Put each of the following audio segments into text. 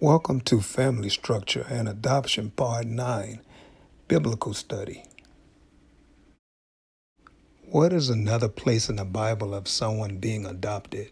Welcome to Family Structure and Adoption Part 9, Biblical Study. What is another place in the Bible of someone being adopted?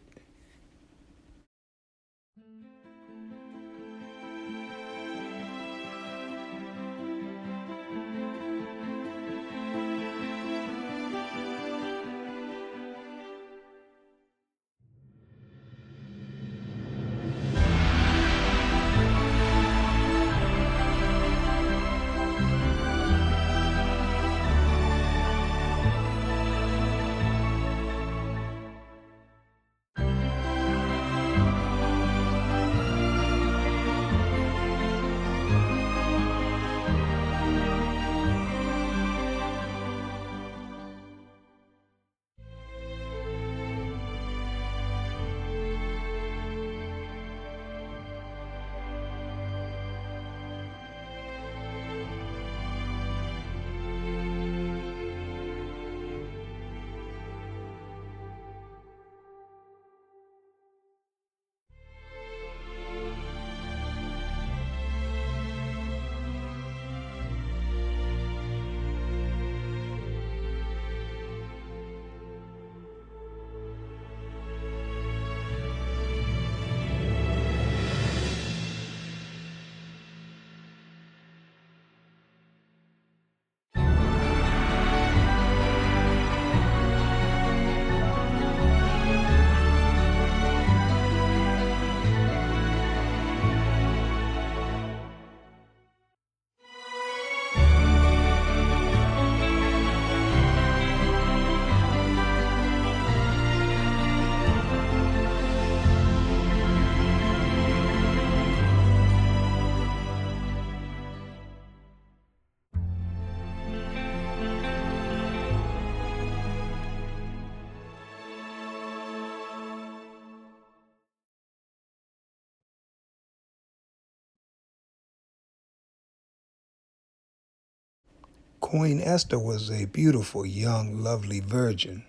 Queen Esther was a beautiful, young, lovely virgin.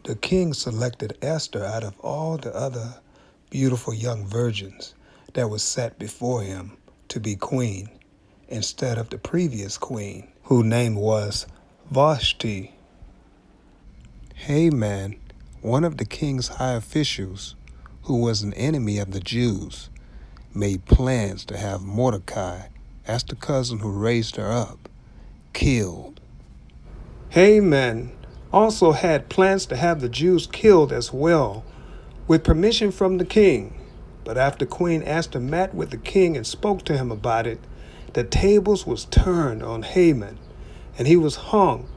The king selected Esther out of all the other beautiful young virgins that was set before him to be queen, instead of the previous queen, whose name was Vashti. Haman, one of the king's high officials, who was an enemy of the Jews, made plans to have Mordecai, as the cousin who raised her up, killed. Haman also had plans to have the Jews killed as well, with permission from the king. But after Queen Esther met with the king and spoke to him about it, the tables was turned on Haman, and he was hung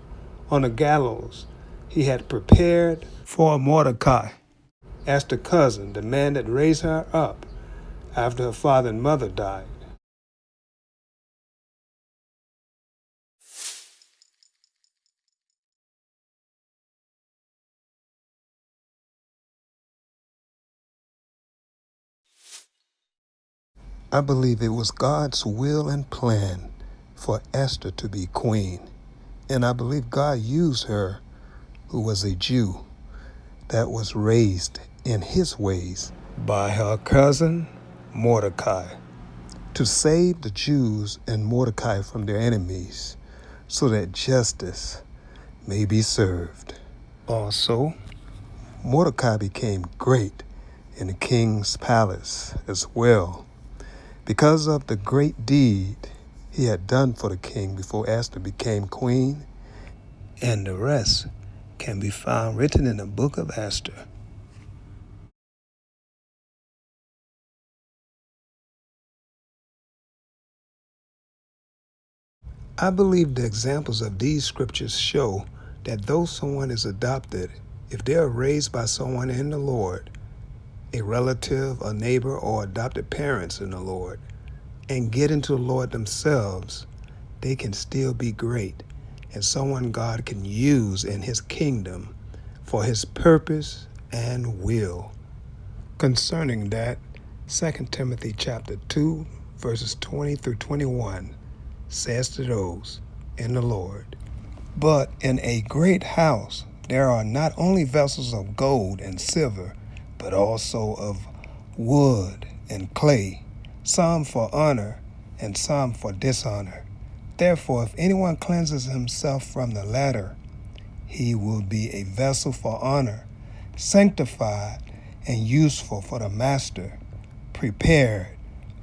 on a gallows he had prepared for Mordecai, Esther's cousin, the man that raised her up after her father and mother died. I believe it was God's will and plan for Esther to be queen. And I believe God used her, who was a Jew, that was raised in his ways by her cousin Mordecai, to save the Jews and Mordecai from their enemies, so that justice may be served. Also, Mordecai became great in the king's palace as well, because of the great deed he had done for the king before Esther became queen, and the rest can be found written in the book of Esther. I believe the examples of these scriptures show that though someone is adopted, if they are raised by someone in the Lord, a relative, a neighbor, or adopted parents in the Lord, and get into the Lord themselves, they can still be great and someone God can use in his kingdom for his purpose and will. Concerning that, 2 Timothy chapter 2, verses 20 through 21 says to those in the Lord, "But in a great house there are not only vessels of gold and silver, but also of wood and clay, some for honor, and some for dishonor. Therefore, if anyone cleanses himself from the latter, he will be a vessel for honor, sanctified and useful for the master, prepared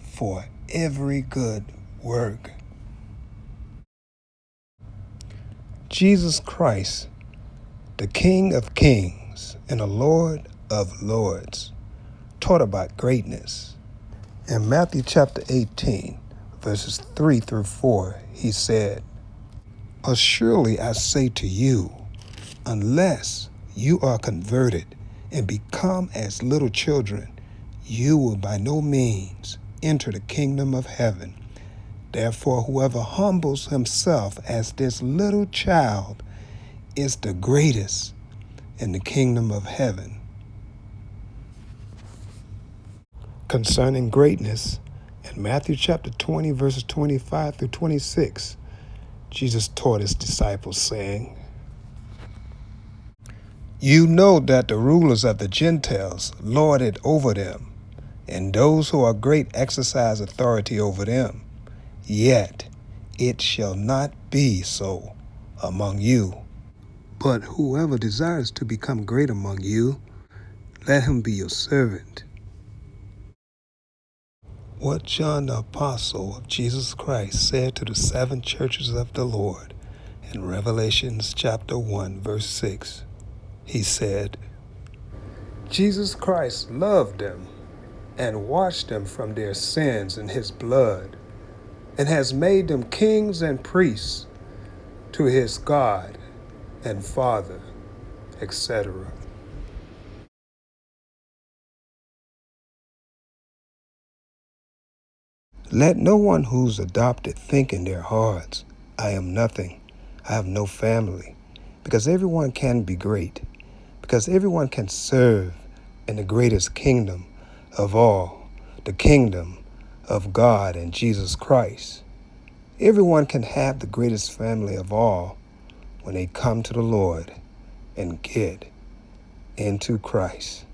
for every good work. Jesus Christ, the King of Kings and the Lord of Lords, taught about greatness. In Matthew chapter 18, verses 3 through 4, he said, "Surely I say to you, unless you are converted and become as little children, you will by no means enter the kingdom of heaven. Therefore, whoever humbles himself as this little child is the greatest in the kingdom of heaven." Concerning greatness, in Matthew chapter 20, verses 25 through 26, Jesus taught his disciples, saying, "You know that the rulers of the Gentiles lord it over them, and those who are great exercise authority over them. Yet it shall not be so among you. But whoever desires to become great among you, let him be your servant." What John the Apostle of Jesus Christ said to the seven churches of the Lord in Revelations chapter 1, verse 6. He said, "Jesus Christ loved them and washed them from their sins in his blood, and has made them kings and priests to his God and Father," etc. Let no one who's adopted think in their hearts, "I am nothing, I have no family," because everyone can be great, because everyone can serve in the greatest kingdom of all, the kingdom of God and Jesus Christ. Everyone can have the greatest family of all when they come to the Lord and get into Christ.